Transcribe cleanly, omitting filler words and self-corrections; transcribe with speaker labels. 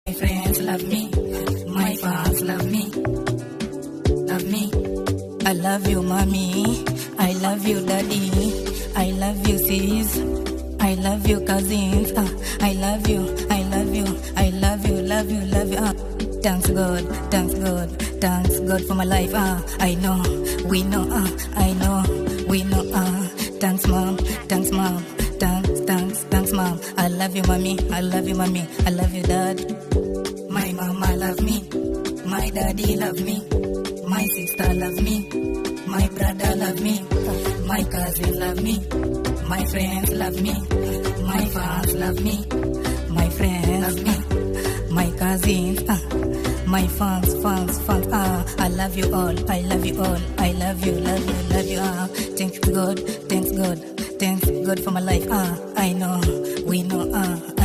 Speaker 1: My friends love me, my fans love me, love me. I love you, mommy. I love you, daddy. I love you, sis. I love you, cousins. I love you, I love you, I love you, love you, love you. Thanks God, thanks God, thanks God for my life. I know, we know. I know, we know. Thanks mom, thanks mom, thanks mom. I love you, mommy. I love you, mommy. I love you, dad. My mama love me, my daddy love me, my sister love me, my brother love me, my cousin love me, my friends love me, my fans love me, my friends love me, my cousins, my fans. I love you all, I love you all, I love you, love you, love you. Thanks God, thanks God, thanks God for my life. I know, we know.